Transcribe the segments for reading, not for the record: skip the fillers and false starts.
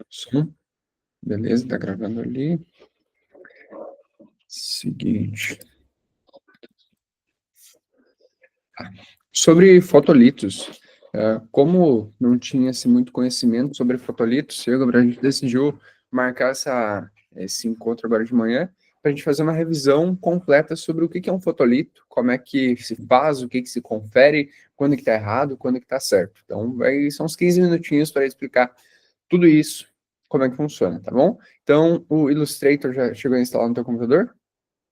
Som. Beleza, tá gravando ali. Seguinte. Sobre fotolitos. Como não tinha muito conhecimento sobre fotolitos, a gente decidiu marcar esse encontro agora de manhã para a gente fazer uma revisão completa sobre o que é um fotolito, como é que se faz, o que se confere, quando que está errado, quando que está certo. Então, são uns 15 minutinhos para explicar tudo isso, como é que funciona, tá bom? Então, o Illustrator já chegou a instalar no teu computador?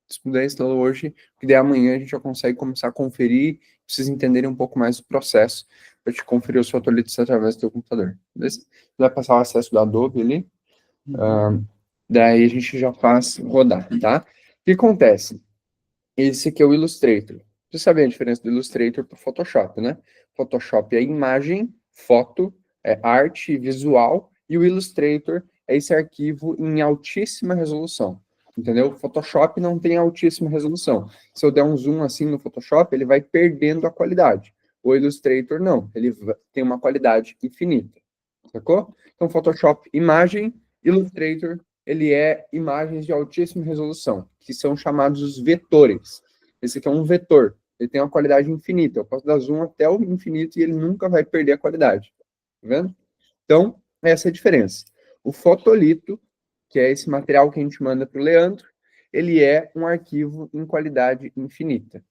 Se puder, instalar hoje, porque daí amanhã a gente já consegue começar a conferir, vocês entenderem um pouco mais do processo, para te conferir os fotolitos através do teu computador, beleza? Vai passar o acesso do Adobe ali, daí a gente já faz rodar, tá? O que acontece? Esse aqui é o Illustrator. Você sabe a diferença do Illustrator para o Photoshop, né? Photoshop é imagem, foto, é arte visual, e o Illustrator é esse arquivo em altíssima resolução, entendeu? O Photoshop não tem altíssima resolução. Se eu der um zoom assim no Photoshop, ele vai perdendo a qualidade. O Illustrator não, ele tem uma qualidade infinita, sacou? Então, Photoshop, imagem, Illustrator, ele é imagens de altíssima resolução, que são chamados os vetores. Esse aqui é um vetor, ele tem uma qualidade infinita. Eu posso dar zoom até o infinito e ele nunca vai perder a qualidade. Tá vendo? Então, essa é a diferença. O fotolito, que é esse material que a gente manda para o Leandro, ele é um arquivo em qualidade infinita.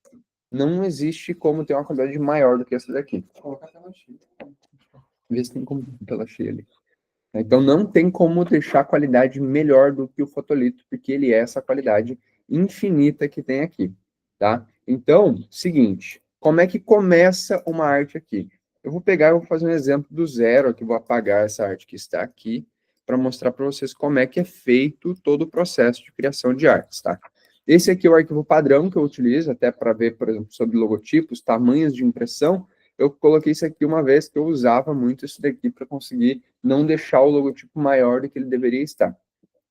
Não existe como ter uma qualidade maior do que essa daqui. Vou colocar a tela cheia. Vê se tem como tela cheia ali. Então, não tem como deixar a qualidade melhor do que o fotolito, porque ele é essa qualidade infinita que tem aqui, tá? Então, seguinte, como é que começa uma arte aqui? Eu vou pegar e vou fazer um exemplo do zero, aqui vou apagar essa arte que está aqui, para mostrar para vocês como é que é feito todo o processo de criação de artes, tá? Esse aqui é o arquivo padrão que eu utilizo, até para ver, por exemplo, sobre logotipos, tamanhos de impressão. Eu coloquei isso aqui uma vez que eu usava muito isso daqui para conseguir não deixar o logotipo maior do que ele deveria estar.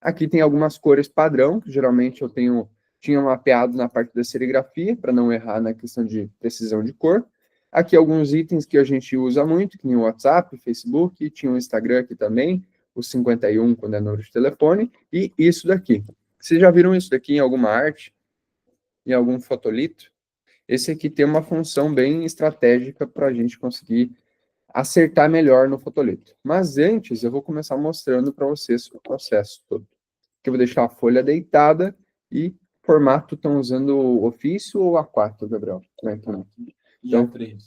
Aqui tem algumas cores padrão, que geralmente eu tinha mapeado na parte da serigrafia, para não errar na questão de precisão de cor. Aqui alguns itens que a gente usa muito, que nem o WhatsApp, Facebook, tinha o Instagram aqui também, o 51 quando é número de telefone, e isso daqui. Vocês já viram isso daqui em alguma arte? Em algum fotolito? Esse aqui tem uma função bem estratégica para a gente conseguir acertar melhor no fotolito. Mas antes, eu vou começar mostrando para vocês o processo todo. Aqui eu vou deixar a folha deitada e formato, estão usando o ofício ou A4, Gabriel? Então, A3.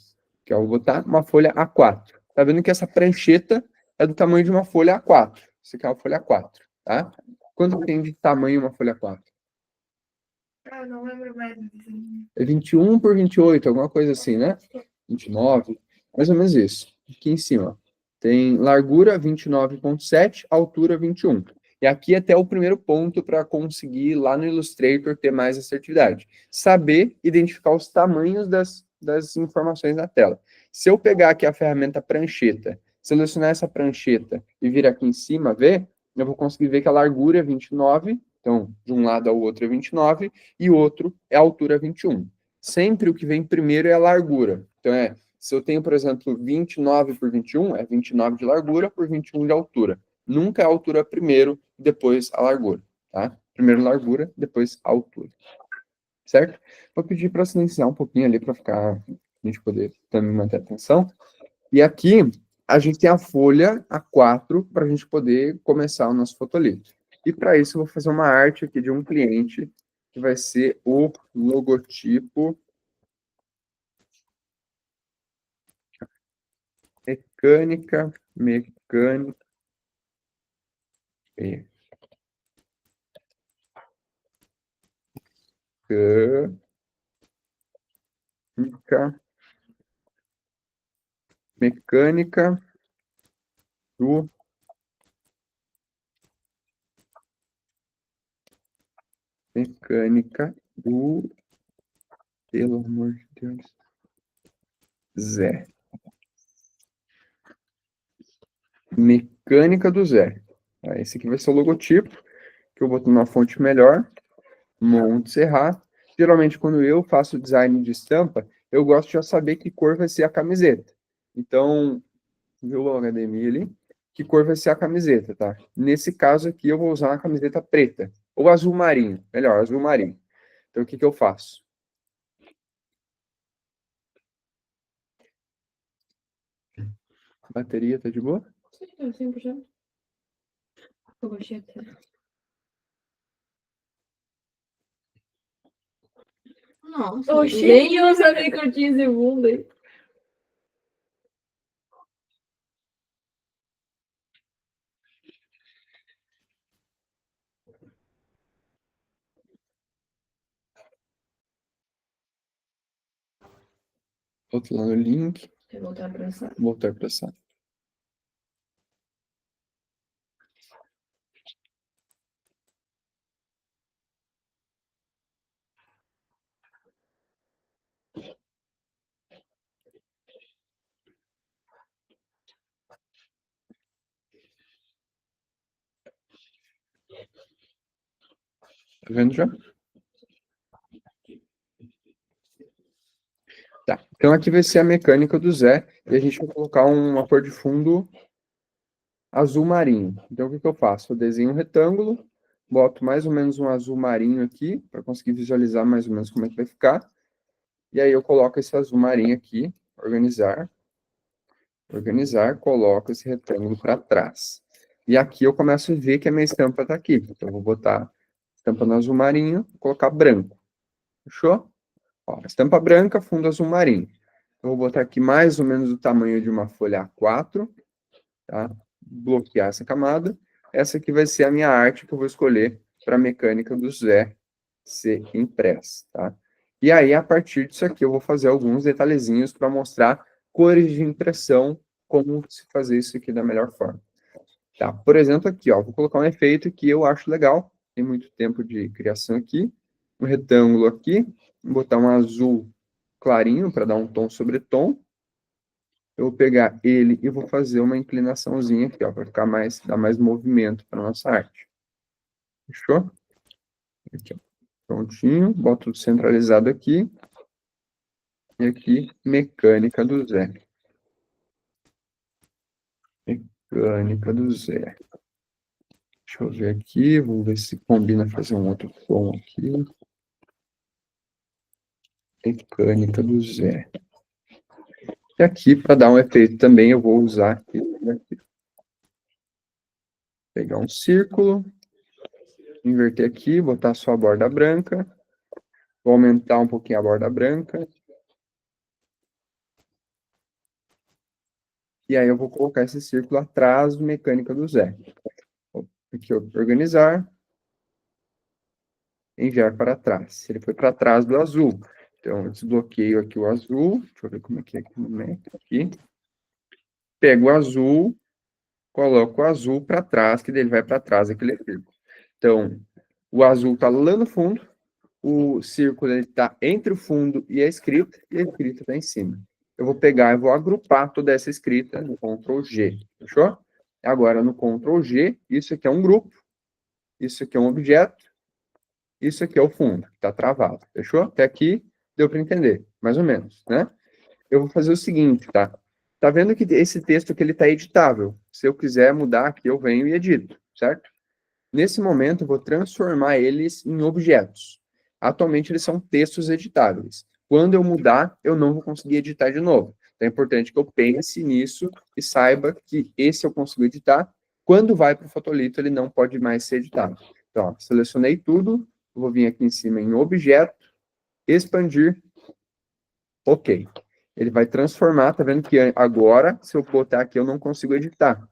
Que eu vou botar uma folha A4. Tá vendo que essa prancheta é do tamanho de uma folha A4. Isso aqui é uma folha A4, tá? Quanto tem de tamanho uma folha A4? Eu não lembro mais. É 21 por 28, alguma coisa assim, né? 29, mais ou menos isso. Aqui em cima. Tem largura 29,7, altura 21. E aqui até o primeiro ponto para conseguir lá no Illustrator ter mais assertividade. Saber identificar os tamanhos das informações na tela. Se eu pegar aqui a ferramenta prancheta, selecionar essa prancheta e vir aqui em cima ver, eu vou conseguir ver que a largura é 29, então de um lado ao outro é 29, e o outro é a altura 21. Sempre o que vem primeiro é a largura. Então, se eu tenho, por exemplo, 29 por 21, é 29 de largura por 21 de altura. Nunca é a altura primeiro, depois a largura, tá? Primeiro largura, depois a altura. Certo? Vou pedir para silenciar um pouquinho ali para a gente poder também manter a atenção. E aqui a gente tem a folha A4 para a gente poder começar o nosso fotolito. E para isso eu vou fazer uma arte aqui de um cliente que vai ser o logotipo mecânica, mecânica do pelo amor de Deus, Zé. Mecânica do Zé. Esse aqui vai ser o logotipo, que eu vou botar numa fonte melhor, Monte Serrat. Geralmente, quando eu faço design de estampa, eu gosto de já saber que cor vai ser a camiseta. Então, viu o HDMI ali? que cor vai ser a camiseta, tá? Nesse caso aqui, eu vou usar uma camiseta preta, ou azul marinho, melhor, azul marinho. Então, o que que eu faço? Bateria tá de boa? Sim, 100%. Eu gostei até. Nossa, nem eu sabia que eu tinha esse mundo aí. Outro lá no link. Deixa eu voltar pra essa. Voltar para essa. Tá vendo já? Tá. Então aqui vai ser a mecânica do Zé, e a gente vai colocar uma cor de fundo azul marinho. Então o que que eu faço? Eu desenho um retângulo, boto mais ou menos um azul marinho aqui, para conseguir visualizar mais ou menos como é que vai ficar. E aí eu coloco esse azul marinho aqui, organizar, coloco esse retângulo para trás. E aqui eu começo a ver que a minha estampa está aqui. Então eu vou botar estampa no azul marinho, vou colocar branco. Fechou? Ó, estampa branca, fundo azul marinho. Eu vou botar aqui mais ou menos o tamanho de uma folha A4, tá? Bloquear essa camada. Essa aqui vai ser a minha arte que eu vou escolher para a mecânica do Zé ser impressa, tá? E aí, a partir disso aqui, eu vou fazer alguns detalhezinhos para mostrar cores de impressão, como se fazer isso aqui da melhor forma. Tá? Por exemplo, aqui, ó, vou colocar um efeito que eu acho legal, tem muito tempo de criação aqui, um retângulo aqui, vou botar um azul clarinho para dar um tom sobre tom. Eu vou pegar ele e vou fazer uma inclinaçãozinha aqui, ó, para ficar mais, dar mais movimento para nossa arte. Fechou? Aqui, ó. Prontinho, boto tudo centralizado aqui. E aqui, mecânica do Zé. Mecânica do Zé. Deixa eu ver aqui, vamos ver se combina fazer um outro tom aqui. Mecânica do Zé. E aqui, para dar um efeito também, eu vou usar aqui, pegar um círculo, inverter aqui, botar só a borda branca, vou aumentar um pouquinho a borda branca, e aí eu vou colocar esse círculo atrás do mecânica do Zé. Aqui, organizar, enviar para trás. Ele foi para trás do azul. Então, eu desbloqueio aqui o azul, deixa eu ver como é que é aqui no Mac, aqui. Pego o azul, coloco o azul para trás, que ele vai para trás daquele círculo. Então, o azul está lá no fundo, o círculo está entre o fundo e a escrita está em cima. Eu vou pegar e vou agrupar toda essa escrita no Ctrl G, fechou? Agora, no Ctrl G, isso aqui é um grupo, isso aqui é um objeto, isso aqui é o fundo, que está travado, fechou? Até aqui deu para entender, mais ou menos, né? Eu vou fazer o seguinte, tá? Tá vendo que esse texto aqui ele está editável. Se eu quiser mudar aqui, eu venho e edito, certo? Nesse momento, eu vou transformar eles em objetos. Atualmente, eles são textos editáveis. Quando eu mudar, eu não vou conseguir editar de novo. Então, é importante que eu pense nisso e saiba que esse eu consigo editar. Quando vai para o fotolito, ele não pode mais ser editado. Então, ó, selecionei tudo, vou vir aqui em cima em objeto, expandir, ok. Ele vai transformar, tá vendo que agora, se eu botar aqui, eu não consigo editar.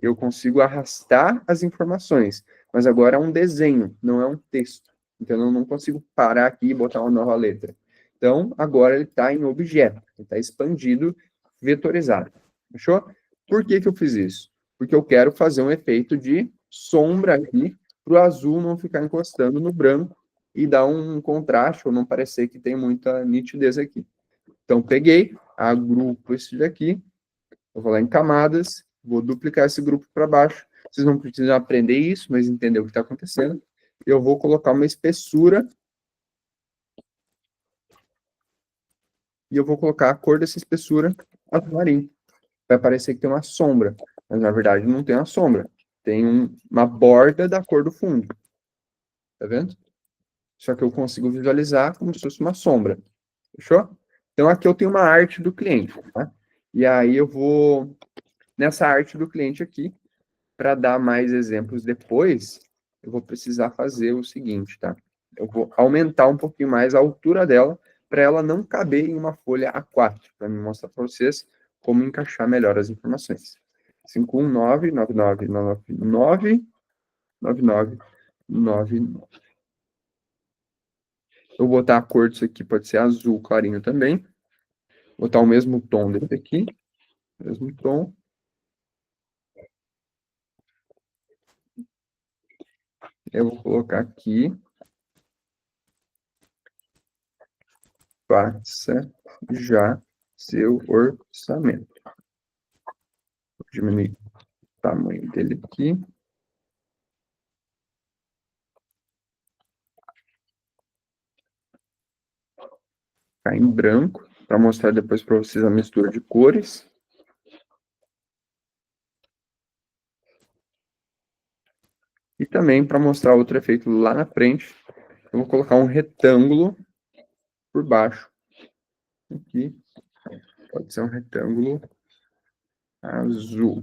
Eu consigo arrastar as informações, mas agora é um desenho, não é um texto. Então, eu não consigo parar aqui e botar uma nova letra. Então, agora ele está em objeto, ele está expandido, vetorizado. Fechou? Por que que eu fiz isso? Porque eu quero fazer um efeito de sombra aqui, para o azul não ficar encostando no branco e dar um contraste, ou não parecer que tem muita nitidez aqui. Então, peguei, agrupo esse daqui, eu vou lá em camadas, vou duplicar esse grupo para baixo. Vocês não precisam aprender isso, mas entender o que está acontecendo. Eu vou colocar uma espessura e eu vou colocar a cor dessa espessura azul marinho. Vai parecer que tem uma sombra. mas na verdade não tem uma sombra. Tem uma borda da cor do fundo. Tá vendo? Só que eu consigo visualizar como se fosse uma sombra. Fechou? Então aqui eu tenho uma arte do cliente, tá? E aí eu vou nessa arte do cliente aqui, para dar mais exemplos depois, eu vou precisar fazer o seguinte, tá? Eu vou aumentar um pouquinho mais a altura dela, para ela não caber em uma folha A4, para me mostrar para vocês como encaixar melhor as informações. 519, 99, 99, 99, 99. Eu vou botar a cor disso aqui, pode ser azul clarinho também. Vou botar o mesmo tom desse aqui, mesmo tom. Eu vou colocar aqui. Faça já seu orçamento. Vou diminuir o tamanho dele aqui. Ficar em branco, para mostrar depois para vocês a mistura de cores. E também para mostrar outro efeito lá na frente, eu vou colocar um retângulo por baixo. Aqui, pode ser um retângulo azul.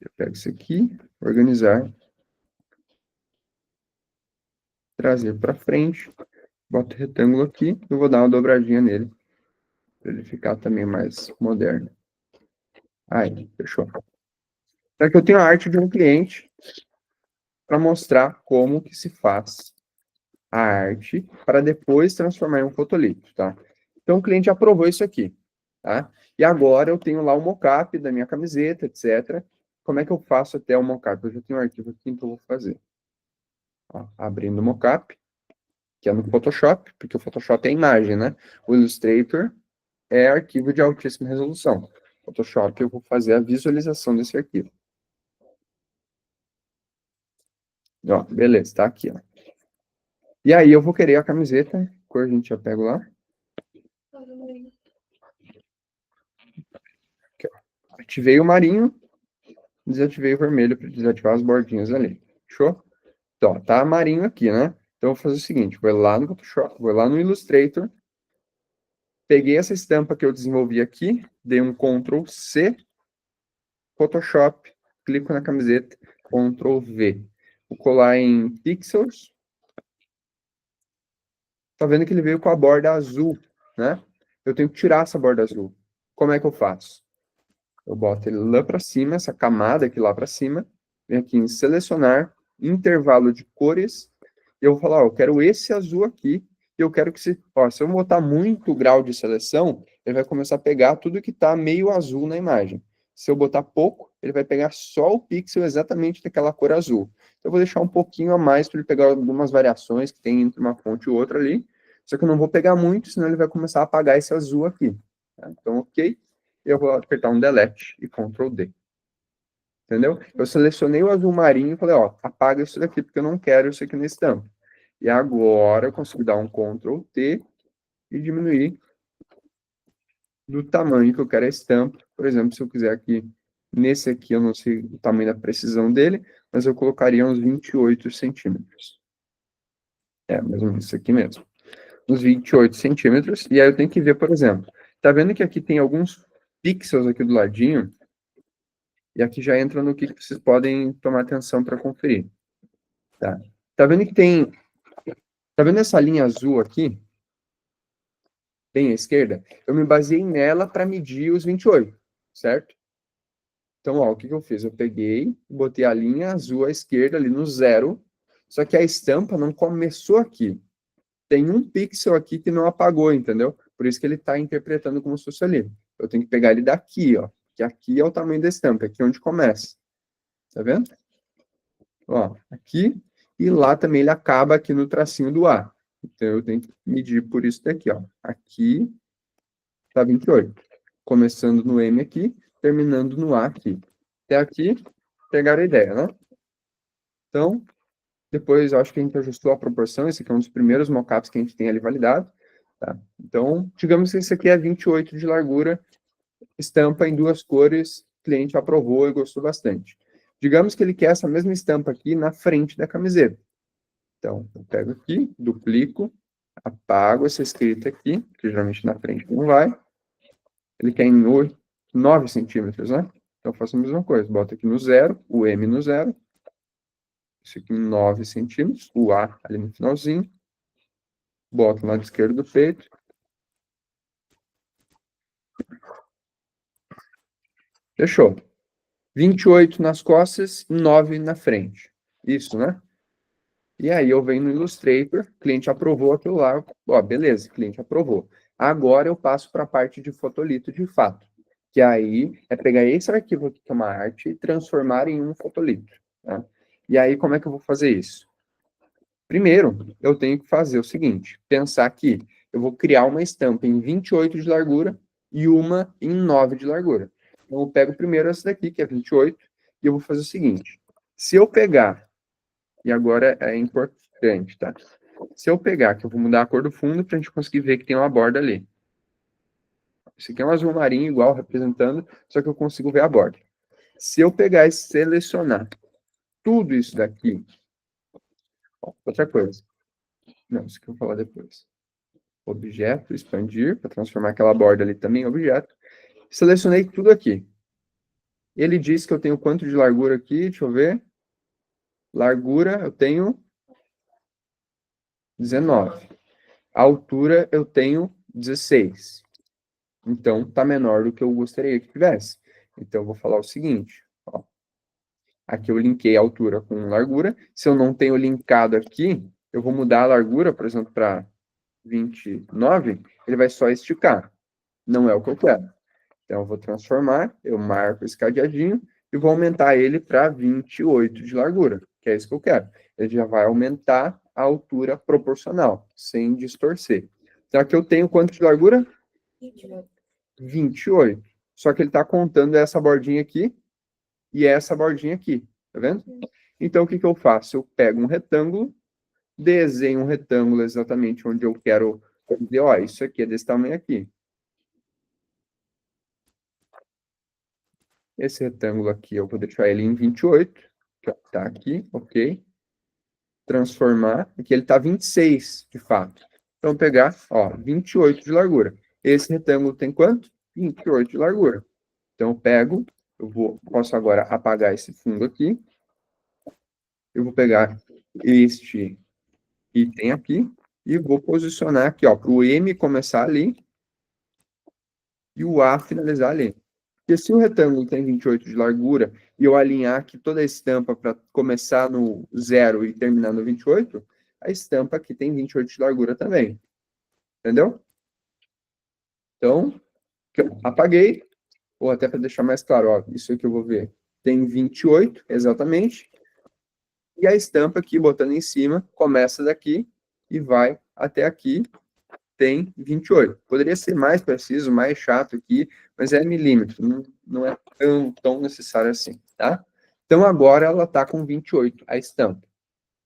Eu pego isso aqui, organizar, trazer para frente, boto o retângulo aqui e vou dar uma dobradinha nele, para ele ficar também mais moderno. Aí, fechou. Aqui eu tenho a arte de um cliente para mostrar como que se faz a arte para depois transformar em um fotolito, tá? Então o cliente aprovou isso aqui, tá? E agora eu tenho lá o mockup da minha camiseta, etc. Como é que eu faço até o mockup? Eu já tenho um arquivo aqui, então eu vou fazer. Ó, abrindo o mockup, que é no Photoshop, porque o Photoshop é imagem, né? O Illustrator é arquivo de altíssima resolução. Photoshop eu vou fazer a visualização desse arquivo. Ó, beleza, tá aqui, ó. E aí eu vou querer a camiseta, cor a gente já pega lá. Aqui, ó. Ativei o marinho, desativei o vermelho para desativar as bordinhas ali. Fechou? Então, tá marinho aqui, né? Então eu vou fazer o seguinte, vou lá no Photoshop, vou lá no Illustrator, peguei essa estampa que eu desenvolvi aqui, dei um Ctrl C, Photoshop, clico na camiseta, Ctrl V. Vou colar em Pixels. Tá vendo que ele veio com a borda azul, né? Eu tenho que tirar essa borda azul. Como é que eu faço? Eu boto ele lá para cima, essa camada aqui lá para cima, venho aqui em selecionar, intervalo de cores, e eu vou falar, ó, eu quero esse azul aqui, e eu quero que se eu botar muito grau de seleção, ele vai começar a pegar tudo que está meio azul na imagem. Se eu botar pouco, ele vai pegar só o pixel exatamente daquela cor azul. Então, eu vou deixar um pouquinho a mais para ele pegar algumas variações que tem entre uma fonte e outra ali, só que eu não vou pegar muito, senão ele vai começar a apagar esse azul aqui. Tá? Então, ok. Eu vou apertar um delete e Ctrl D. Entendeu? Eu selecionei o azul marinho e falei, ó, apaga isso daqui, porque eu não quero isso aqui na estampa. E agora eu consigo dar um Ctrl T e diminuir do tamanho que eu quero a estampa. Por exemplo, se eu quiser aqui, nesse aqui, eu não sei o tamanho da precisão dele, mas eu colocaria uns 28 centímetros. É, mais ou menos isso aqui mesmo. Uns 28 centímetros. E aí eu tenho que ver, por exemplo, tá vendo que aqui tem alguns pixels aqui do ladinho? E aqui já entra no que vocês podem tomar atenção para conferir. Tá? Tá vendo que tem... Tá vendo essa linha azul aqui? Bem à esquerda? Eu me baseei nela para medir os 28, certo? Então, ó, o que eu fiz? Eu peguei, botei a linha azul à esquerda ali no zero, só que a estampa não começou aqui. Tem um pixel aqui que não apagou, entendeu? Por isso que ele está interpretando como se fosse ali. Eu tenho que pegar ele daqui, ó. Que aqui é o tamanho da estampa, aqui é onde começa. Tá vendo? Ó, aqui e lá também ele acaba aqui no tracinho do A. Então eu tenho que medir por isso daqui, ó. Aqui tá 28. Começando no M aqui, terminando no A aqui. Até aqui, pegaram a ideia, né? Então, depois eu acho que a gente ajustou a proporção. Esse aqui é um dos primeiros mockups que a gente tem ali validado. Tá? Então, digamos que esse aqui é 28 de largura estampa em 2 cores, o cliente aprovou e gostou bastante. Digamos que ele quer essa mesma estampa aqui na frente da camiseta. Então, eu pego aqui, duplico, apago essa escrita aqui, que geralmente na frente não vai. Ele quer em 9 centímetros, né? Então, eu faço a mesma coisa. Boto aqui no 0, o M no 0. Isso aqui em 9 centímetros, o A ali no finalzinho. Boto no lado esquerdo do peito. Fechou. 28 nas costas, 9 na frente. Isso, né? E aí eu venho no Illustrator, o cliente aprovou aquilo lá. Ó, beleza, cliente aprovou. Agora eu passo para a parte de fotolito de fato. Que aí é pegar esse arquivo aqui, que é uma arte, e transformar em um fotolito. Tá? E aí, como é que eu vou fazer isso? Primeiro, eu tenho que fazer o seguinte, pensar que eu vou criar uma estampa em 28 de largura e uma em 9 de largura. Então, eu pego primeiro essa daqui, que é 28, e eu vou fazer o seguinte. Se eu pegar, e agora é importante, tá? Se eu pegar, que eu vou mudar a cor do fundo para a gente conseguir ver que tem uma borda ali. Esse aqui é um azul marinho igual, representando, só que eu consigo ver a borda. Se eu pegar e selecionar tudo isso daqui, ó, outra coisa. Não, isso que eu vou falar depois. Objeto, expandir, para transformar aquela borda ali também em objeto. Selecionei tudo aqui. Ele diz que eu tenho quanto de largura aqui? Deixa eu ver. Largura, eu tenho 19. A altura, eu tenho 16. Então, está menor do que eu gostaria que tivesse. Então, eu vou falar o seguinte. Ó. Aqui eu linkei a altura com largura. Se eu não tenho linkado aqui, eu vou mudar a largura, por exemplo, para 29. Ele vai só esticar. Não é o que eu quero. Então, eu vou transformar, eu marco esse cadeadinho e vou aumentar ele para 28 de largura, que é isso que eu quero. Ele já vai aumentar a altura proporcional, sem distorcer. Então, aqui eu tenho quanto de largura? 28. Só que ele está contando essa bordinha aqui e essa bordinha aqui, tá vendo? Então, o que eu faço? Eu pego um retângulo, desenho um retângulo exatamente onde eu quero dizer, ó, isso aqui é desse tamanho aqui. Esse retângulo aqui, eu vou deixar ele em 28, que tá aqui, ok. Transformar, aqui ele tá 26, de fato. Então, pegar, ó, 28 de largura. Esse retângulo tem quanto? 28 de largura. Então, eu pego, posso agora apagar esse fundo aqui. Eu vou pegar este item aqui e vou posicionar aqui, ó, para o M começar ali e o A finalizar ali. Porque se o retângulo tem 28 de largura e eu alinhar aqui toda a estampa para começar no 0 e terminar no 28, a estampa aqui tem 28 de largura também. Entendeu? Então, apaguei, ou até para deixar mais claro, ó, isso aqui eu vou ver. Tem 28, exatamente. E a estampa aqui, botando em cima, começa daqui e vai até aqui, tem 28. Poderia ser mais preciso, mais chato aqui, mas é milímetro, não é tão necessário assim, tá? Então, agora ela está com 28, a estampa.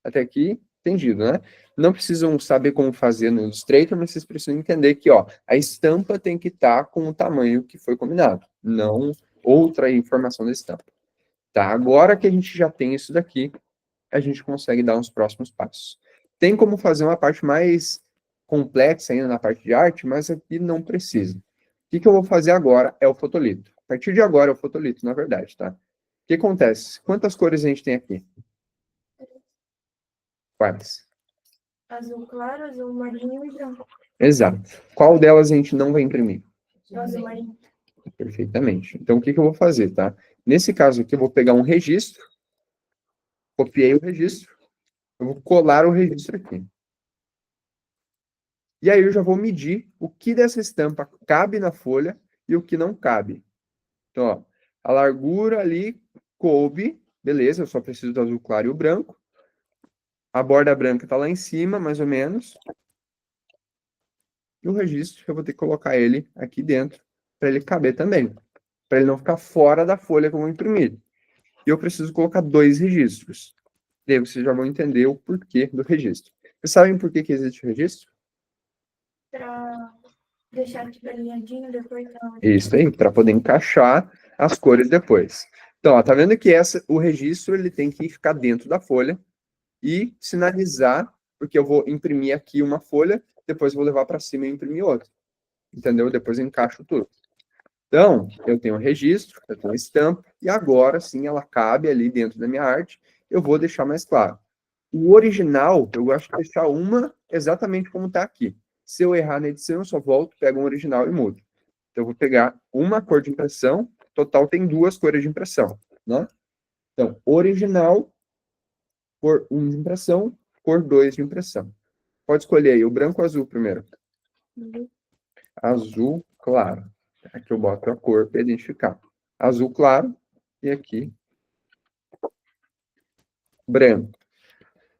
Até aqui, entendido, né? Não precisam saber como fazer no Illustrator, mas vocês precisam entender que, ó, a estampa tem que estar com o tamanho que foi combinado, não outra informação da estampa. Tá, agora que a gente já tem isso daqui, a gente consegue dar uns próximos passos. Tem como fazer uma parte mais complexa ainda na parte de arte, mas aqui não precisa. O que eu vou fazer agora é o fotolito. A partir de agora é o fotolito, na verdade, tá? O que acontece? Quantas cores a gente tem aqui? Quais? Azul claro, azul marinho e branco. Exato. Qual delas a gente não vai imprimir? Azul marinho. Perfeitamente. Então, o que eu vou fazer, tá? Nesse caso aqui, eu vou pegar um registro, copiei o registro, eu vou colar o registro aqui. E aí eu já vou medir o que dessa estampa cabe na folha e o que não cabe. Então, ó, a largura ali coube, beleza, eu só preciso do azul claro e o branco. A borda branca está lá em cima, mais ou menos. E o registro, eu vou ter que colocar ele aqui dentro, para ele caber também. Para ele não ficar fora da folha que eu vou imprimir. E eu preciso colocar 2 registros. E aí vocês já vão entender o porquê do registro. Vocês sabem por que existe o registro? Para Deixar tipo alinhadinho, depois não. Isso aí, para poder encaixar as cores depois. Então, ó, tá vendo que o registro ele tem que ficar dentro da folha e sinalizar, porque eu vou imprimir aqui uma folha, depois vou levar para cima e imprimir outra. Entendeu? Depois eu encaixo tudo. Então, eu tenho o registro, eu tenho a estampa, e agora sim ela cabe ali dentro da minha arte, eu vou deixar mais claro. O original, eu gosto de deixar uma exatamente como está aqui. Se eu errar na edição, eu só volto, pego um original e mudo. Então, eu vou pegar uma cor de impressão, total tem 2 cores de impressão, né? Então, original, cor 1 de impressão, cor 2 de impressão. Pode escolher aí o branco ou azul primeiro. Azul claro. Aqui eu boto a cor para identificar. Azul claro e aqui branco.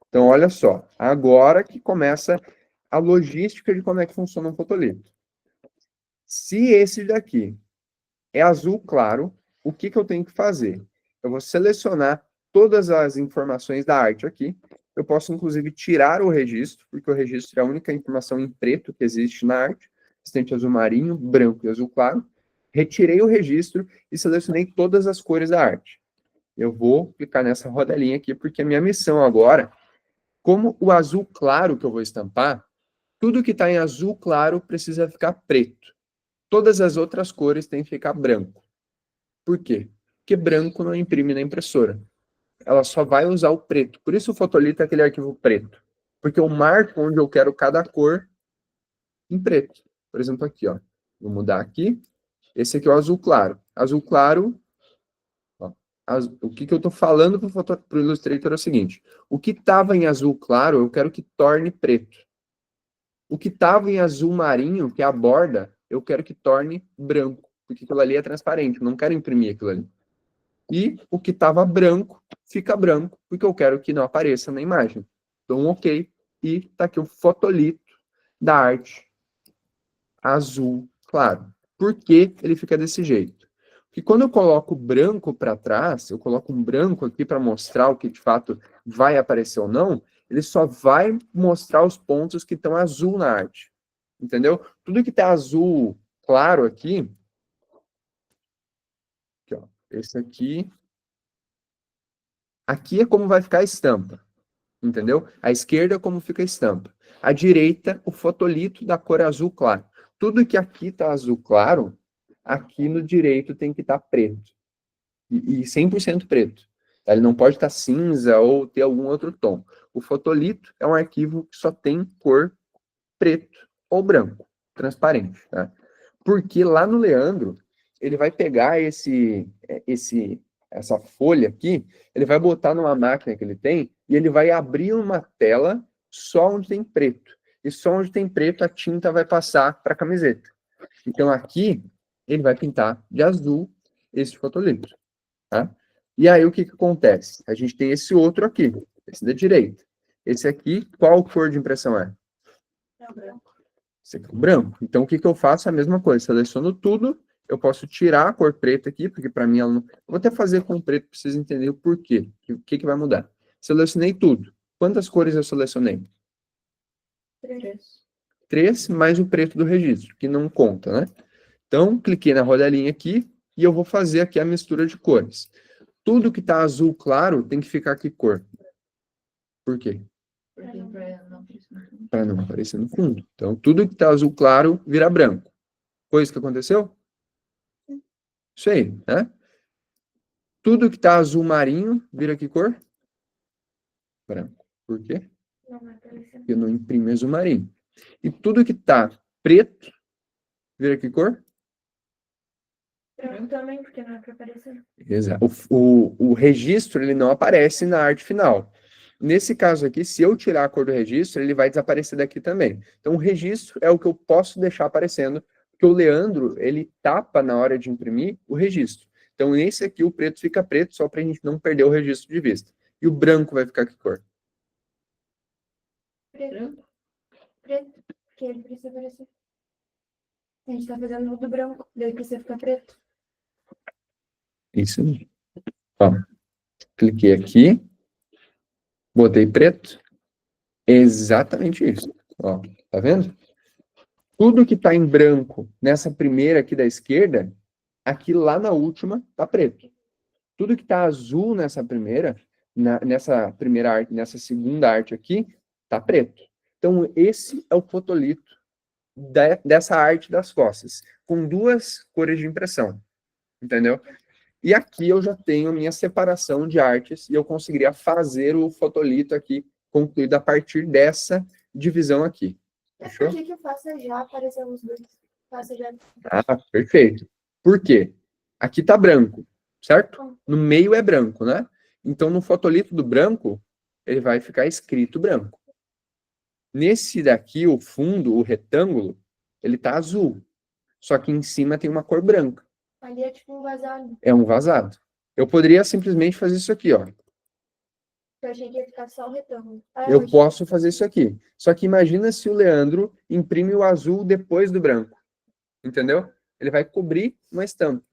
Então, olha só. Agora que começa a logística de como é que funciona um fotolito. Se esse daqui é azul claro, o que que eu tenho que fazer? Eu vou selecionar todas as informações da arte aqui. Eu posso, inclusive, tirar o registro, porque o registro é a única informação em preto que existe na arte. Assistente azul marinho, branco e azul claro. Retirei o registro e selecionei todas as cores da arte. Eu vou clicar nessa rodelinha aqui, porque a minha missão agora, como o azul claro que eu vou estampar, tudo que está em azul claro precisa ficar preto. Todas as outras cores têm que ficar branco. Por quê? Porque branco não imprime na impressora. Ela só vai usar o preto. Por isso o fotolito é aquele arquivo preto. Porque eu marco onde eu quero cada cor em preto. Por exemplo, aqui, ó. Vou mudar aqui. Esse aqui é o azul claro. Azul claro, ó, o que eu estou falando para o Illustrator é o seguinte. O que estava em azul claro, eu quero que torne preto. O que estava em azul marinho, que é a borda, eu quero que torne branco. Porque aquilo ali é transparente. Eu não quero imprimir aquilo ali. E o que estava branco, fica branco, porque eu quero que não apareça na imagem. Então, ok. E está aqui o fotolito da arte azul claro. Por que ele fica desse jeito? Porque quando eu coloco branco para trás, eu coloco um branco aqui para mostrar o que de fato vai aparecer ou não, ele só vai mostrar os pontos que estão azul na arte. Entendeu? Tudo que está azul claro aqui, ó, esse aqui é como vai ficar a estampa, entendeu? À esquerda é como fica a estampa. À direita, o fotolito da cor azul claro. Tudo que aqui está azul claro, aqui no direito tem que estar preto. E 100% preto. Ele não pode estar cinza ou ter algum outro tom. O fotolito é um arquivo que só tem cor preto ou branco, transparente. Tá? Porque lá no Leandro, ele vai pegar essa folha aqui, ele vai botar numa máquina que ele tem e ele vai abrir uma tela só onde tem preto. E só onde tem preto a tinta vai passar para a camiseta. Então aqui ele vai pintar de azul esse fotolito. Tá? E aí o que acontece? A gente tem esse outro aqui, esse da direita. Esse aqui, qual cor de impressão é? É o branco. Esse aqui é o branco. Então, o que eu faço? A mesma coisa. Seleciono tudo. Eu posso tirar a cor preta aqui, porque para mim ela não... Eu vou até fazer com preto para vocês entenderem o porquê. O que vai mudar. Selecionei tudo. Quantas cores eu selecionei? 3. 3 mais o preto do registro, que não conta, né? Então, cliquei na rodelinha aqui e eu vou fazer aqui a mistura de cores. Tudo que está azul claro tem que ficar que cor? Por quê? Para não aparecer no fundo. Então, tudo que está azul claro vira branco. Foi isso que aconteceu? Isso aí, né? Tudo que está azul marinho vira que cor? Branco. Por quê? Porque eu não imprimo azul marinho. E tudo que está preto vira que cor? Branco também, porque não é para aparecer. Exato. O registro ele não aparece na arte final. Nesse caso aqui, se eu tirar a cor do registro, ele vai desaparecer daqui também. Então, o registro é o que eu posso deixar aparecendo, porque o Leandro, ele tapa na hora de imprimir o registro. Então, nesse aqui, o preto fica preto, só para a gente não perder o registro de vista. E o branco vai ficar que cor? Preto. Preto, porque ele precisa aparecer. A gente tá fazendo do branco, daí precisa ficar preto. Isso aí. Ó, cliquei aqui, botei preto. Exatamente isso. Ó, tá vendo? tudo que está em branco nessa primeira aqui da esquerda, aqui lá na última está preto. Tudo que está azul nessa primeira, nessa primeira arte, nessa segunda arte aqui, está preto. Então, esse é o fotolito dessa arte das costas, com duas cores de impressão, entendeu? E aqui eu já tenho a minha separação de artes e eu conseguiria fazer o fotolito aqui concluído a partir dessa divisão aqui. Mas por que o faça já apareceu os dois? Faça já. Ah, perfeito. Por quê? Aqui tá branco, certo? No meio é branco, né? Então, no fotolito do branco, ele vai ficar escrito branco. Nesse daqui, o fundo, o retângulo, ele tá azul. Só que em cima tem uma cor branca. Ali é tipo um vazado. É um vazado. Eu poderia simplesmente fazer isso aqui, ó. Eu achei que ia ficar só o retângulo. Eu posso fazer isso aqui. Só que imagina se o Leandro imprime o azul depois do branco. Entendeu? Ele vai cobrir uma estampa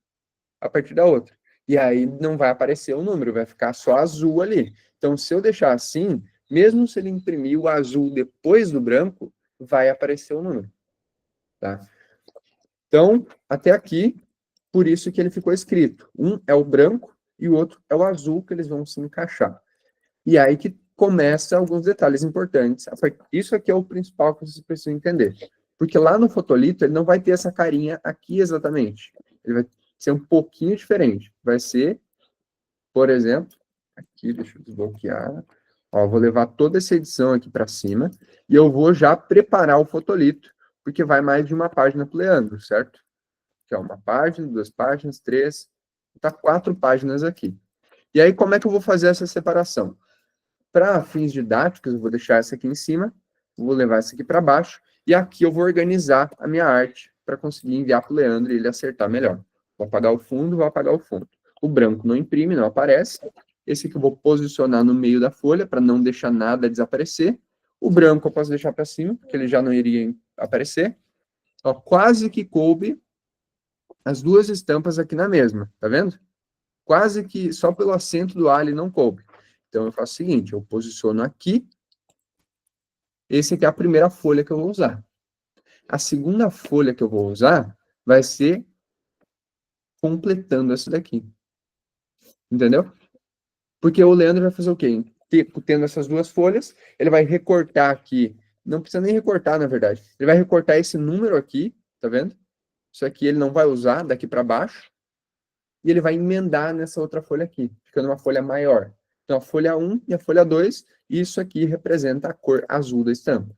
a partir da outra. E aí não vai aparecer o número, vai ficar só azul ali. Então, se eu deixar assim, mesmo se ele imprimir o azul depois do branco, vai aparecer o número. Tá? Então, até aqui, por isso que ele ficou escrito. Um é o branco e o outro é o azul, que eles vão se encaixar. E aí que começa alguns detalhes importantes. Isso aqui é o principal que vocês precisam entender. Porque lá no fotolito, ele não vai ter essa carinha aqui exatamente. Ele vai ser um pouquinho diferente. Vai ser, por exemplo, aqui, deixa eu desbloquear. Ó, vou levar toda essa edição aqui para cima e eu vou já preparar o fotolito, porque vai mais de uma página para o Leandro, certo? Aqui, ó, uma página, 2 páginas, 3, tá 4 páginas aqui. E aí, como é que eu vou fazer essa separação? Para fins didáticos, eu vou deixar essa aqui em cima, vou levar essa aqui para baixo, e aqui eu vou organizar a minha arte para conseguir enviar para o Leandro e ele acertar melhor. Vou apagar o fundo, vou apagar o fundo. O branco não imprime, não aparece. Esse aqui eu vou posicionar no meio da folha para não deixar nada desaparecer. O branco eu posso deixar para cima, porque ele já não iria aparecer. Ó, quase que coube as duas estampas aqui na mesma, tá vendo? Quase que só pelo acento do A ele não coube. Então, eu faço o seguinte, eu posiciono aqui. Esse aqui é a primeira folha que eu vou usar. A segunda folha que eu vou usar vai ser completando essa daqui. Entendeu? Porque o Leandro vai fazer o quê? Tendo essas duas folhas, ele vai recortar aqui. Não precisa nem recortar, na verdade. Ele vai recortar esse número aqui, tá vendo? Isso aqui ele não vai usar daqui para baixo. E ele vai emendar nessa outra folha aqui, ficando uma folha maior. Então, a folha 1 e a folha 2, isso aqui representa a cor azul da estampa.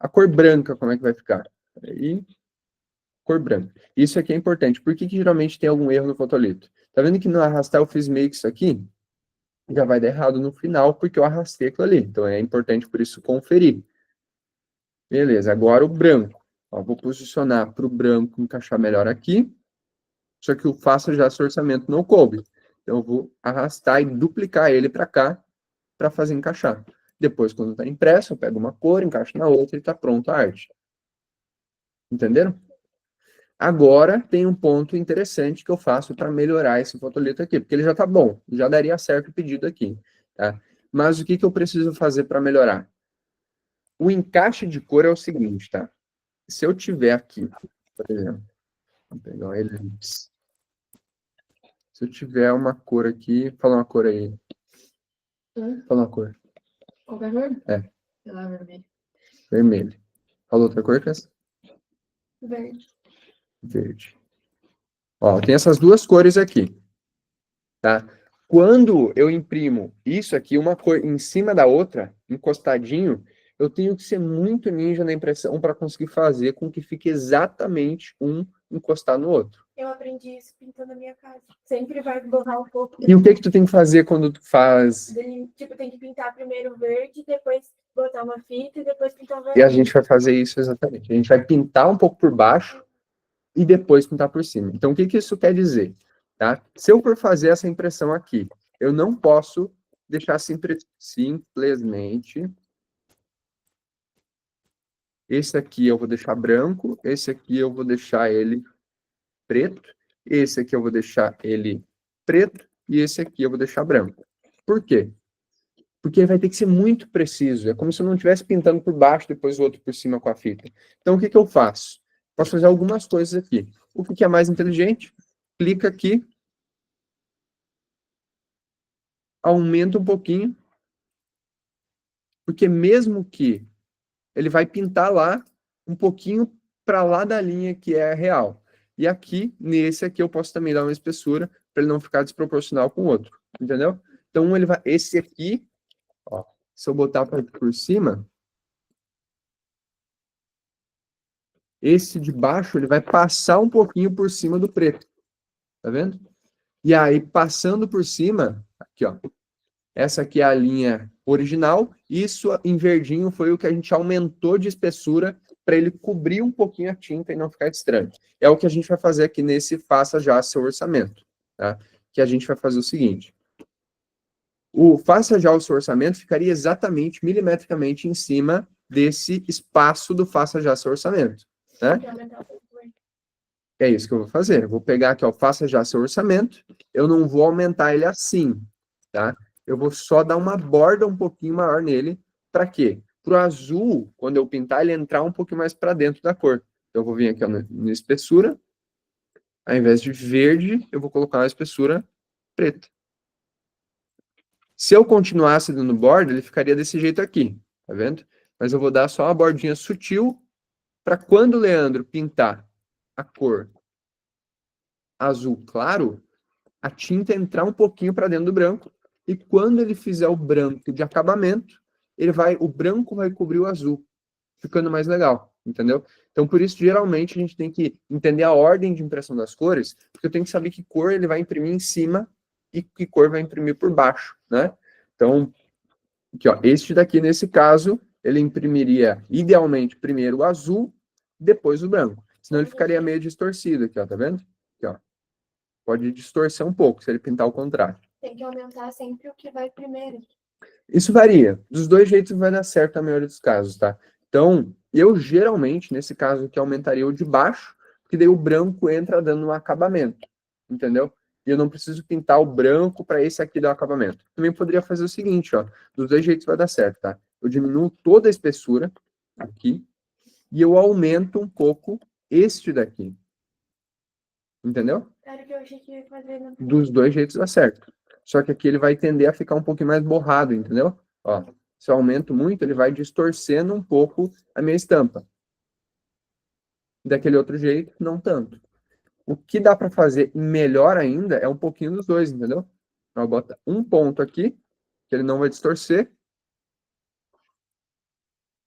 A cor branca, como é que vai ficar? Aí, cor branca. Isso aqui é importante. Por que geralmente tem algum erro no fotolito? Tá vendo que no arrastar eu fiz meio que isso aqui? Já vai dar errado no final, porque eu arrastei aquilo ali. Então, é importante, por isso, conferir. Beleza, agora o branco. Ó, vou posicionar para o branco encaixar melhor aqui. Só que eu faço já esse orçamento no coube. Então, eu vou arrastar e duplicar ele para cá, para fazer encaixar. Depois, quando está impresso, eu pego uma cor, encaixo na outra e está pronta a arte. Entenderam? Agora, tem um ponto interessante que eu faço para melhorar esse fotolito aqui, porque ele já está bom, já daria certo o pedido aqui. Tá? Mas o que eu preciso fazer para melhorar? O encaixe de cor é o seguinte, tá? Se eu tiver aqui, por exemplo, vou pegar uma elipse. Se eu tiver uma cor aqui, fala uma cor aí. Fala uma cor. Qualquer cor? É. Sei lá, vermelho. Vermelho. Fala outra cor, Cass? Verde. Verde. Ó, tem essas duas cores aqui. Tá? Quando eu imprimo isso aqui, uma cor em cima da outra, encostadinho, eu tenho que ser muito ninja na impressão para conseguir fazer com que fique exatamente um encostar no outro. Eu aprendi isso pintando a minha casa. Sempre vai borrar um pouco. E o que tu tem que fazer quando tu faz? Tipo, tem que pintar primeiro o verde, depois botar uma fita e depois pintar o verde. E a gente vai fazer isso exatamente. A gente vai pintar um pouco por baixo e depois pintar por cima. Então, o que isso quer dizer? Tá? Se eu for fazer essa impressão aqui, eu não posso deixar simplesmente... Esse aqui eu vou deixar branco, esse aqui eu vou deixar ele preto, esse aqui eu vou deixar ele preto e esse aqui eu vou deixar branco. Por quê? Porque vai ter que ser muito preciso. É como se eu não estivesse pintando por baixo, depois o outro por cima com a fita. Então, o que eu faço? Posso fazer algumas coisas aqui. O que é mais inteligente? Clica aqui, aumenta um pouquinho, porque mesmo que ele vai pintar lá um pouquinho para lá da linha que é real. E aqui, nesse aqui, eu posso também dar uma espessura para ele não ficar desproporcional com o outro, entendeu? Então, ele vai, esse aqui, ó, se eu botar por cima, esse de baixo, ele vai passar um pouquinho por cima do preto, tá vendo? E aí, passando por cima, aqui, ó, essa aqui é a linha original, isso em verdinho foi o que a gente aumentou de espessura para ele cobrir um pouquinho a tinta e não ficar estranho. É o que a gente vai fazer aqui nesse Faça Já Seu Orçamento, tá? Que a gente vai fazer o seguinte, o Faça Já o Seu Orçamento ficaria exatamente, milimetricamente em cima desse espaço do Faça Já Seu Orçamento, né? É isso que eu vou fazer. Eu vou pegar aqui, ó, Faça Já Seu Orçamento, eu não vou aumentar ele assim, tá? Eu vou só dar uma borda um pouquinho maior nele. Para quê? Para o azul, quando eu pintar, ele entrar um pouquinho mais para dentro da cor. Então, eu vou vir aqui ó, na espessura. Ao invés de verde, eu vou colocar uma espessura preta. Se eu continuasse dando borda, ele ficaria desse jeito aqui. Tá vendo? Mas eu vou dar só uma bordinha sutil para quando o Leandro pintar a cor azul claro, a tinta entrar um pouquinho para dentro do branco. E quando ele fizer o branco de acabamento, o branco vai cobrir o azul, ficando mais legal, entendeu? Então, por isso, geralmente, a gente tem que entender a ordem de impressão das cores, porque eu tenho que saber que cor ele vai imprimir em cima e que cor vai imprimir por baixo, né? Então, aqui, ó, este daqui, nesse caso, ele imprimiria, idealmente, primeiro o azul, depois o branco. Senão ele ficaria meio distorcido aqui, ó, tá vendo? Aqui, ó. Pode distorcer um pouco se ele pintar ao contrário. Tem que aumentar sempre o que vai primeiro. Isso varia. Dos dois jeitos vai dar certo na maioria dos casos, tá? Então, eu geralmente, nesse caso aqui, aumentaria o de baixo, porque daí o branco entra dando um acabamento, entendeu? E eu não preciso pintar o branco para esse aqui dar o acabamento. Também poderia fazer o seguinte, ó. Dos dois jeitos vai dar certo, tá? Eu diminuo toda a espessura aqui e eu aumento um pouco este daqui. Entendeu? Era o que eu achei que ia fazer. Dos dois jeitos dá certo. Só que aqui ele vai tender a ficar um pouquinho mais borrado, entendeu? Ó, se eu aumento muito, ele vai distorcendo um pouco a minha estampa. Daquele outro jeito, não tanto. O que dá para fazer melhor ainda é um pouquinho dos dois, entendeu? Então, bota um ponto aqui, que ele não vai distorcer,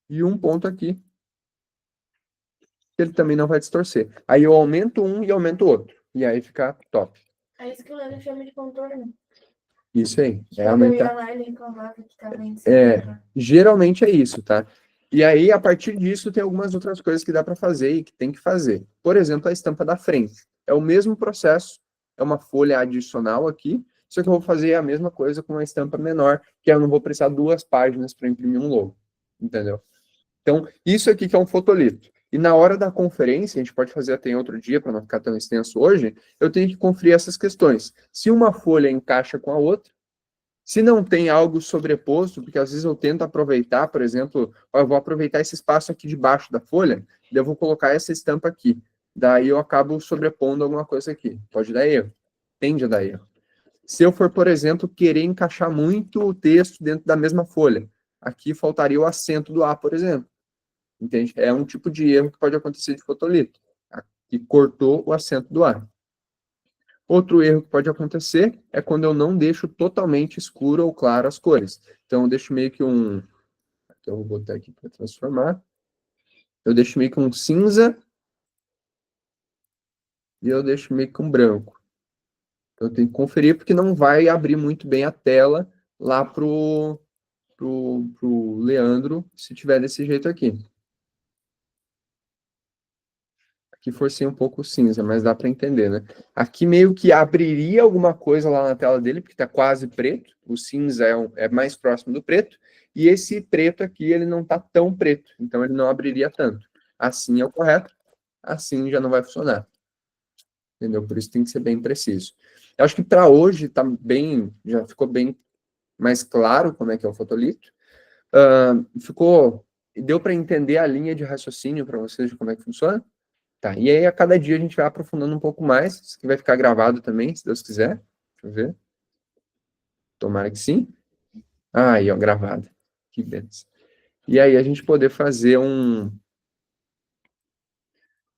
e um ponto aqui, que ele também não vai distorcer. Aí eu aumento um e aumento o outro. E aí fica top. É isso que o Leandro chama de contorno. Isso aí. É Quando eu ia aumentar. lá, ele reclamava que estava em Geralmente é isso, tá? E aí, a partir disso, tem algumas outras coisas que dá para fazer e que tem que fazer. Por exemplo, a estampa da frente. É o mesmo processo, é uma folha adicional aqui, só que eu vou fazer a mesma coisa com uma estampa menor, que eu não vou precisar 2 páginas para imprimir um logo, entendeu? Então, isso aqui que é um fotolito. E na hora da conferência, a gente pode fazer até em outro dia, para não ficar tão extenso hoje, eu tenho que conferir essas questões. Se uma folha encaixa com a outra, se não tem algo sobreposto, porque às vezes eu tento aproveitar, por exemplo, ó, eu vou aproveitar esse espaço aqui debaixo da folha, daí eu vou colocar essa estampa aqui. Daí eu acabo sobrepondo alguma coisa aqui. Pode dar erro. Tende a dar erro. Se eu for, por exemplo, querer encaixar muito o texto dentro da mesma folha, aqui faltaria o acento do A, por exemplo. Entende? É um tipo de erro que pode acontecer de fotolito, que cortou o acento do A. Outro erro que pode acontecer é quando eu não deixo totalmente escuro ou claro as cores. Então, eu deixo meio que um... Então, eu vou botar aqui para transformar. Eu deixo meio que um cinza e eu deixo meio que um branco. Eu tenho que conferir porque não vai abrir muito bem a tela lá pro Leandro se tiver desse jeito aqui. Aqui forcei um pouco o cinza, mas dá para entender, né? Aqui meio que abriria alguma coisa lá na tela dele, porque está quase preto. O cinza é mais próximo do preto. E esse preto aqui, ele não está tão preto. Então, ele não abriria tanto. Assim é o correto. Assim já não vai funcionar. Entendeu? Por isso tem que ser bem preciso. Eu acho que para hoje tá bem, já ficou bem mais claro como é que é o fotolito. Deu para entender a linha de raciocínio para vocês de como é que funciona? Tá, e aí a cada dia a gente vai aprofundando um pouco mais. Isso aqui vai ficar gravado também, se Deus quiser. Deixa eu ver. Tomara que sim. Ah, aí, ó, gravado. Que beleza. E aí a gente poder fazer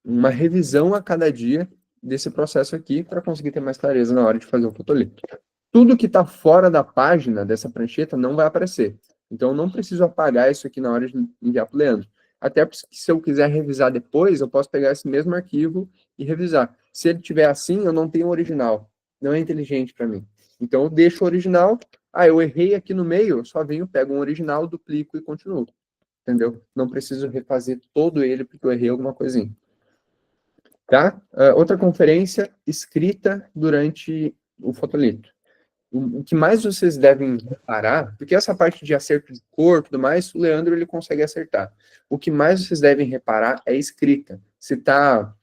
uma revisão a cada dia desse processo aqui para conseguir ter mais clareza na hora de fazer o fotolito. Tudo que está fora da página dessa prancheta não vai aparecer. Então, eu não preciso apagar isso aqui na hora de enviar para o Leandro. Até porque, se eu quiser revisar depois, eu posso pegar esse mesmo arquivo e revisar. Se ele tiver assim, eu não tenho o original. Não é inteligente para mim. Então, eu deixo o original. Ah, eu errei aqui no meio, eu só venho, pego um original, duplico e continuo. Entendeu? Não preciso refazer todo ele porque eu errei alguma coisinha. Tá? Outra conferência, escrita durante o fotolito. O que mais vocês devem reparar, porque essa parte de acerto de cor e tudo mais, o Leandro ele consegue acertar. O que mais vocês devem reparar é a escrita. Se tá,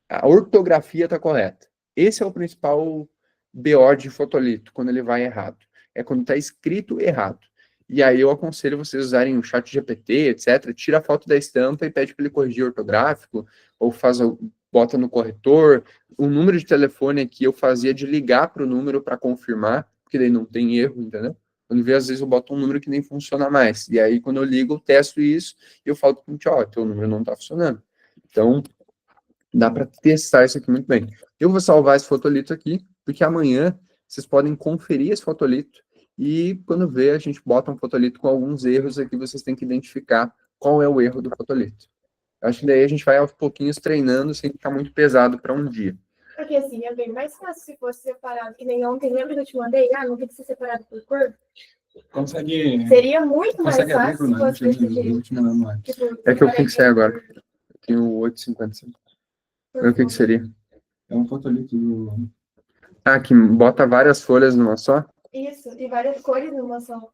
a ortografia está correta. Esse é o principal BO de fotolito, quando ele vai errado. É quando está escrito errado. E aí eu aconselho vocês usarem o chat GPT, etc. Tira a foto da estampa e pede para ele corrigir ortográfico, ou bota no corretor. O número de telefone aqui eu fazia de ligar para o número para confirmar, porque daí não tem erro, entendeu? Quando vê, às vezes eu boto um número que nem funciona mais. E aí, quando eu ligo, eu testo isso e eu falo para o cliente, ó, teu número não está funcionando. Então, dá para testar isso aqui muito bem. Eu vou salvar esse fotolito aqui, porque amanhã vocês podem conferir esse fotolito e quando ver, a gente bota um fotolito com alguns erros aqui, vocês têm que identificar qual é o erro do fotolito. Acho que daí a gente vai aos pouquinhos treinando sem ficar muito pesado para um dia. Porque assim, é bem mais fácil se fosse separado, que nem ontem, lembra que eu te mandei? Ah, não tem que ser separado por cor? Consegue. Seria muito mais Consegue abrir, fácil se Bruno? fosse desse jeito. Tipo, É que eu tenho que sair agora. Eu tenho 8h55. O que seria? É um fotolito do. Ah, que bota várias folhas numa só? Isso, e várias cores numa só.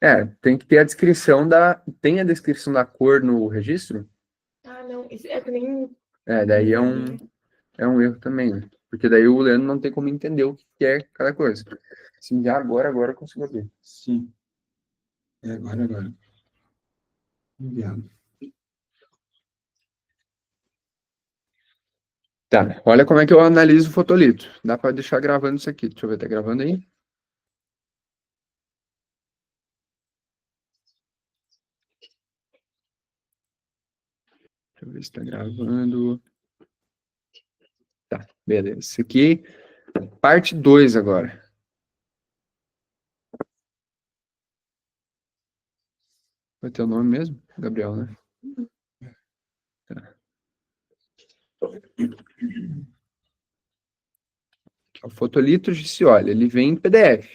É, tem que ter a descrição da... Tem a descrição da cor no registro? Ah, não, isso é que nem... É, daí é um erro também, né? Porque daí o Leandro não tem como entender o que é cada coisa. Se enviar agora eu consigo ver. Sim. É agora. Enviado. Tá, olha como é que eu analiso o fotolito. Dá para deixar gravando isso aqui. Deixa eu ver, tá gravando aí? Deixa eu ver se tá gravando. Tá, beleza. Isso aqui, parte 2 agora. Vai ter o nome mesmo? Gabriel, né? Tá. O fotolito disse, olha, ele vem em PDF.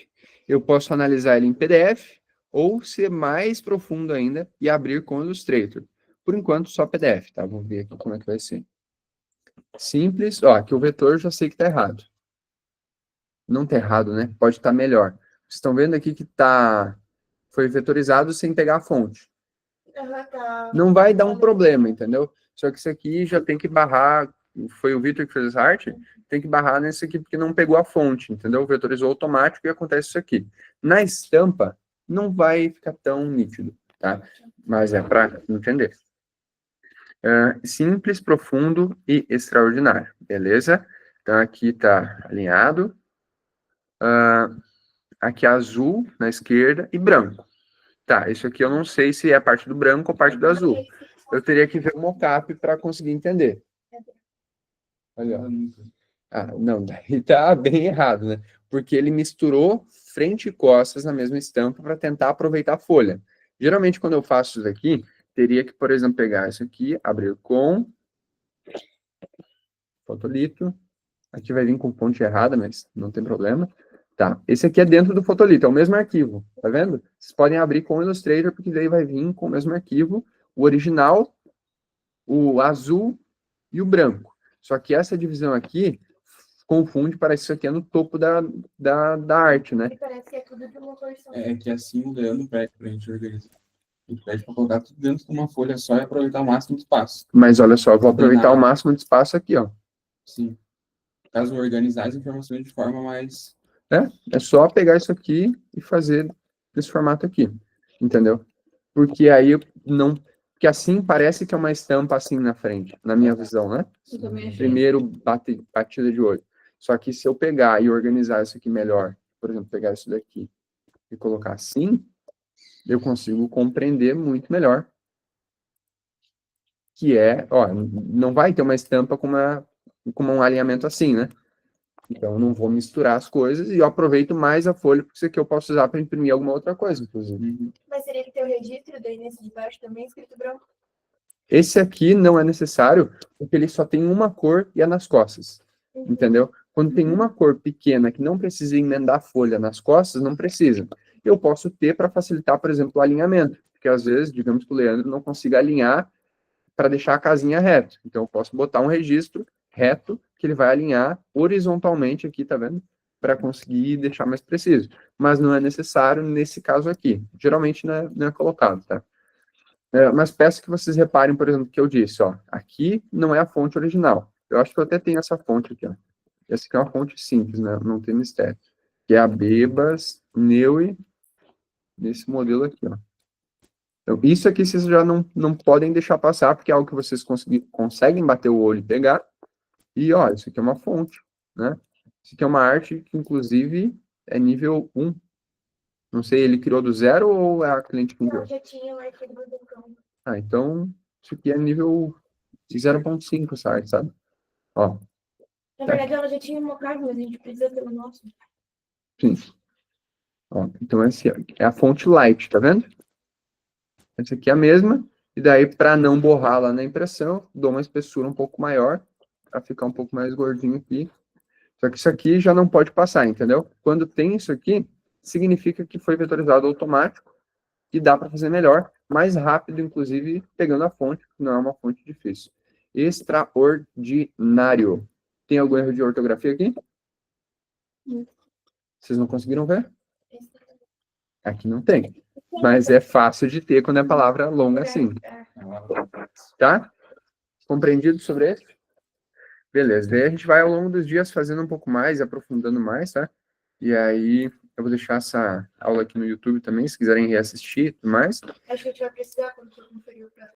Eu posso analisar ele em PDF ou ser mais profundo ainda e abrir com o Illustrator. Por enquanto, só PDF, tá? Vamos ver aqui como é que vai ser. Simples. Ó, aqui o vetor já sei que tá errado. Não tá errado, né? Pode estar melhor. Vocês estão vendo aqui que foi vetorizado sem pegar a fonte. Não vai dar um problema, entendeu? Só que isso aqui já tem que barrar. Foi o Vitor que fez essa arte, tem que barrar nesse aqui porque não pegou a fonte, entendeu? Vetorizou automático e acontece isso aqui. Na estampa, não vai ficar tão nítido, tá? Mas é para entender. Simples, profundo e extraordinário, beleza? Então, aqui está alinhado. Aqui é azul na esquerda e branco. Tá, isso aqui eu não sei se é parte do branco ou parte do azul. Eu teria que ver o mockup para conseguir entender. Olha, não, daí tá bem errado, né? Porque ele misturou frente e costas na mesma estampa para tentar aproveitar a folha. Geralmente, quando eu faço isso aqui, teria que, por exemplo, pegar isso aqui, abrir com fotolito. Aqui vai vir com fonte errada, mas não tem problema. Tá, esse aqui é dentro do fotolito, é o mesmo arquivo, tá vendo? Vocês podem abrir com o Illustrator, porque daí vai vir com o mesmo arquivo, o original, o azul e o branco. Só que essa divisão aqui confunde, parece que isso aqui é no topo da arte, né? E parece que é tudo de uma cor só. É que assim o Leandro pede pra gente organizar. Ele pede pra colocar tudo dentro de uma folha só e aproveitar o máximo de espaço. Mas olha só, eu vou aproveitar o máximo de espaço aqui, ó. Sim. Caso organizar as informações de forma mais... É só pegar isso aqui e fazer desse formato aqui, entendeu? Porque aí eu não... Porque assim parece que é uma estampa assim na frente, na minha visão, né? Eu também achei. Primeiro batida de olho. Só que se eu pegar e organizar isso aqui melhor, por exemplo, pegar isso daqui e colocar assim, eu consigo compreender muito melhor. Que é, ó, não vai ter uma estampa com um alinhamento assim, né? Então, eu não vou misturar as coisas e eu aproveito mais a folha, porque isso aqui eu posso usar para imprimir alguma outra coisa, inclusive. Mas teria que ter o registro daí nesse de baixo também, escrito branco. Esse aqui não é necessário, porque ele só tem uma cor e é nas costas, entendeu? Quando tem uma cor pequena que não precisa emendar a folha nas costas, não precisa. Eu posso ter para facilitar, por exemplo, o alinhamento, porque às vezes, digamos que o Leandro não consiga alinhar para deixar a casinha reta. Então, eu posso botar um registro reto que ele vai alinhar horizontalmente aqui, tá vendo? Para conseguir deixar mais preciso. Mas não é necessário nesse caso aqui. Geralmente não é colocado, tá? Mas peço que vocês reparem, por exemplo, o que eu disse, ó. Aqui não é a fonte original. Eu acho que eu até tenho essa fonte aqui, ó. Essa aqui é uma fonte simples, né? Não tem mistério. Que é a Bebas Neue, nesse modelo aqui, ó. Então, isso aqui vocês já não podem deixar passar, porque é algo que vocês conseguem bater o olho e pegar. E, ó, isso aqui é uma fonte, né? Isso aqui é uma arte que, inclusive, é nível 1. Não sei, ele criou do zero ou é a cliente que criou? Não, já tinha o arquivo do campo. Ah, então, isso aqui é nível 0.5, sabe? Ó, Na verdade, ela já tinha uma carga, mas a gente precisa ter o nosso. sim. Ó, então, essa é a fonte light, tá vendo? Essa aqui é a mesma. E daí, para não borrar lá na impressão, dou uma espessura um pouco maior, para ficar um pouco mais gordinho aqui. Só que isso aqui já não pode passar, entendeu? Quando tem isso aqui, significa que foi vetorizado automático e dá para fazer melhor, mais rápido, inclusive, pegando a fonte, que não é uma fonte difícil. Extraordinário. Tem algum erro de ortografia aqui? Vocês não conseguiram ver? Aqui não tem. Mas é fácil de ter quando é palavra longa assim. Tá? Compreendido sobre isso? Beleza. Daí a gente vai ao longo dos dias fazendo um pouco mais, aprofundando mais, tá? E aí eu vou deixar essa aula aqui no YouTube também, se quiserem reassistir e tudo mais. Acho que a gente vai precisar quando for conferir o prato.